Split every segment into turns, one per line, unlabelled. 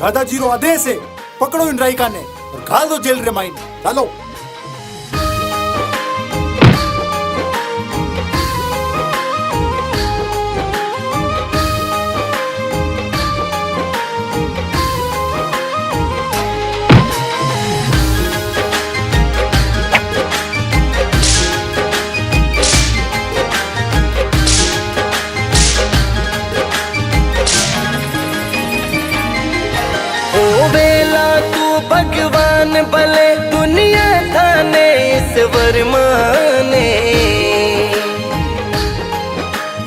दादाजी रो आदेश है, पकड़ो इन राइका ने और घाल दो जेल रे माइन। चलो
भगवान भले दुनिया थाने ईश्वर माने,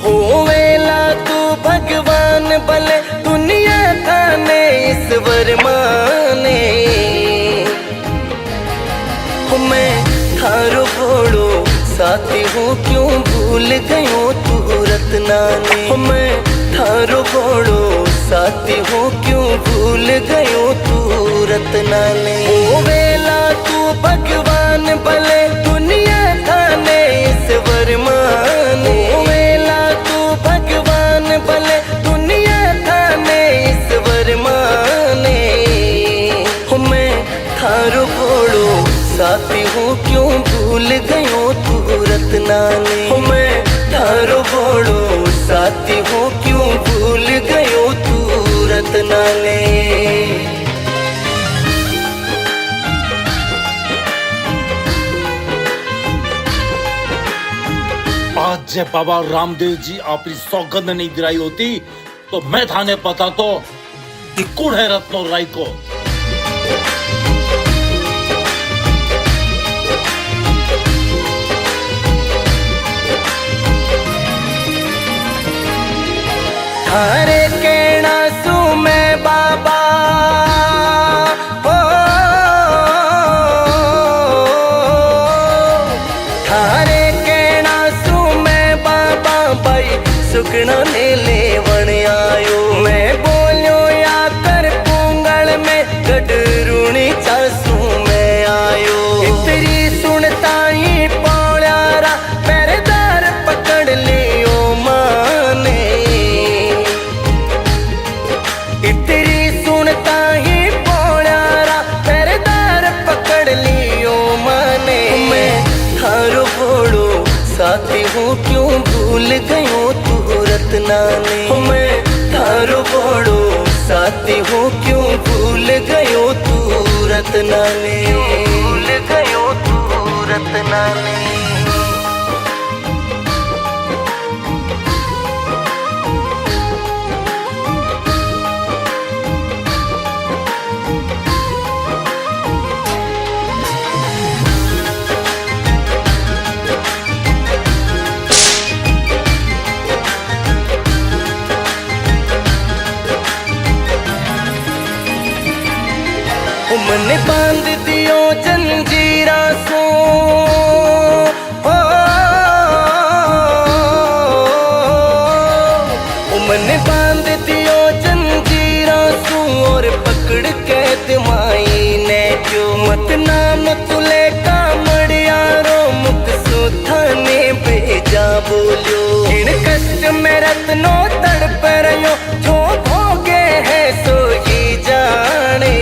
होवेला तू भगवान भले दुनिया थाने ईश्वर माने। मैं थारो भोड़ो साथी हूँ क्यों भूल गयो तू रत्ना ने। मैं थारो भोड़ो साथी हूँ क्यों भूल गयो तू रत्ना ने। ओ वेला तू भगवान भले दुनिया थाने ईश्वर माने, ओ वेला तू भगवान भले दुनिया थाने ईश्वर माने। मैं थारो भोड़ो साथी हूँ क्यों भूल गयो तू रत्ना ने। मैं थारो भोड़ो साथी हूँ क्यों भूल गयो तू रत्ना ने।
आज जब बाबा रामदेव जी अपनी सौगंध नहीं दिलाई होती तो मैं थाने पता तो कि कौन है रत्नो राय को।
थारे कहना सू मैं बाबा हो, थारे कहना सू मैं बाबा भाई सुखना ने लेवन आयो। मैं बोलियो या कर पोंगल में गडरूणी चासू मैं आयो। इतरी सुनता ही पौड़ारा पहरेदार पकड़ लियो माने। इतरी सुनता ही पौड़ारा पहरेदार पकड़ लियो माने। मैं थारो भोड़ो साथी हूँ क्यों भूल गयो तू रत्ना ने। मैं थारो भोड़ो साथी हूँ क्यों भूल गयो तू रत्ना ने। भूल गयो तू रत्ना ने। मन बांध दियो जंजीरा सो, मन बांध दियो जंजीरा सो और पकड़ के दिमाई ने क्यों। मत नाम तुले कामड़ियारो मुख सुथाने भेजा बोलियो। इन कष्ट में रत्नो तड़प रहो जो भोगे है सो ही जाने।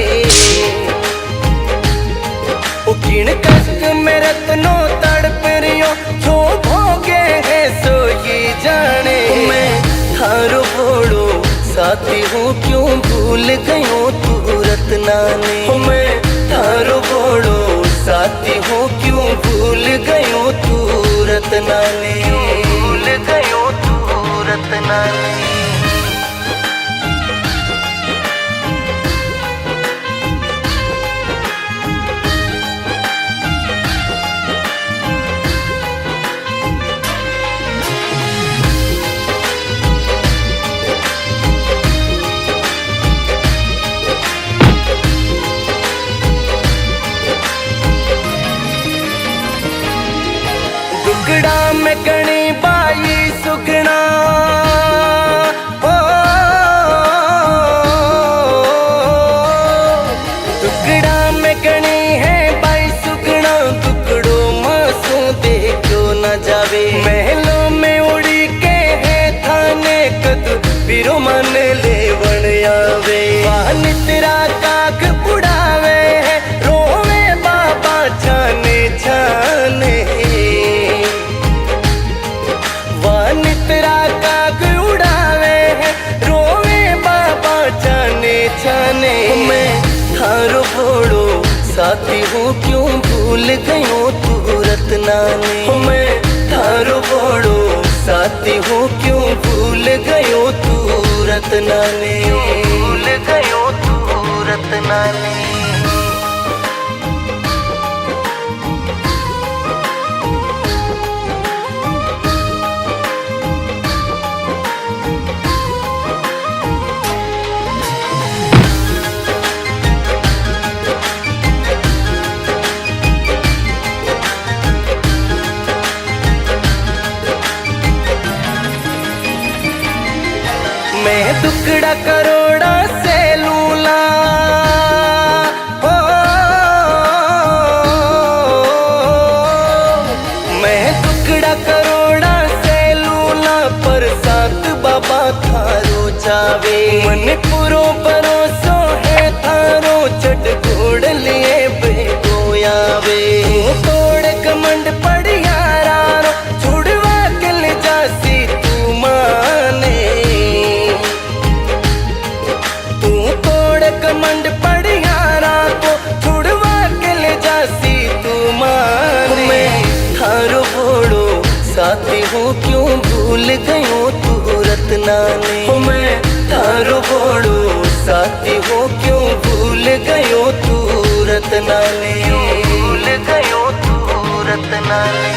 किन कष्ट में रत्नो तड़प रियो जो भोगे है सो ही जाने। मैं थारो भोड़ो साथी हूँ क्यों भूल गयो तू रत्ना ने। मैं थारो भोड़ो साथी हूँ क्यों भूल गयो तू रत्ना ने। भूल गयो तू रत्ना ने। दुगड़ा में गणी बाई सुगना हो, दुगड़ा में गणी है बाई सुगना। दुगड़ो मासू देखो न जावे महलों में उड़ी के है थाने कद बिरो मन ले बन आवे। वाह नितरा साथी हूँ क्यों भूल गयो तू रत्ना ने मैं थारो बड़ो साथी हूँ क्यों भूल गयो तू रत्ना ने भूल गयो तू रत्ना ने मैं टुकड़ा करोड़ा से लूला हो मैं टुकड़ा करोड़ा से लूला पर सात बाबा थारो जावे मन पुरो भरोसो है थारो चट घोड़ लिए बेगोयावे तोड़ कमंड पड़िया रारो छुड़वा के ले जासी तू माने कमंड पड़ियारा को छुड़वा के ले जासी तू मान मैं थारो बड़ो साथी हूँ क्यों भूल गयो तू रत्ना ने मैं थारो बड़ो साथी हूँ क्यों भूल गयो तू रत्ना ने भूल गयो तू रत्ना ने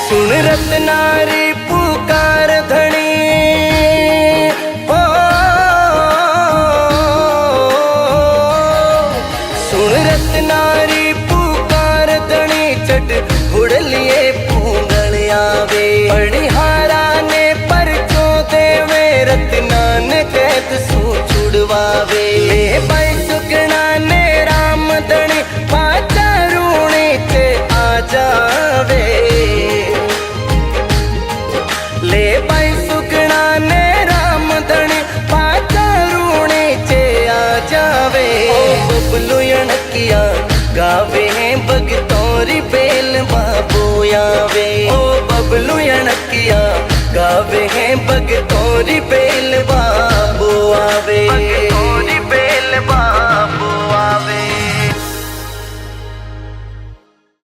सुन रत्नारी पुकार धनी ओ सुन रत्नारी पुकार धनी चट उड़ लिए पूंगल आवे पड़िहारा ने परचो देवे रत्ना ने कैद सू छुड़वावे ले भाई सुगना ने राम धनी पाचा रूणे से आ जावे ले भाई सुगना ने राम धनी पाचा रूणे चे आ जावे ओ बबलू यणकिया गावे हैं भगतौरी बेल बाबो आवे ओ बबलू यणकिया गावे हैं भगतौरी बेल बाबो आवे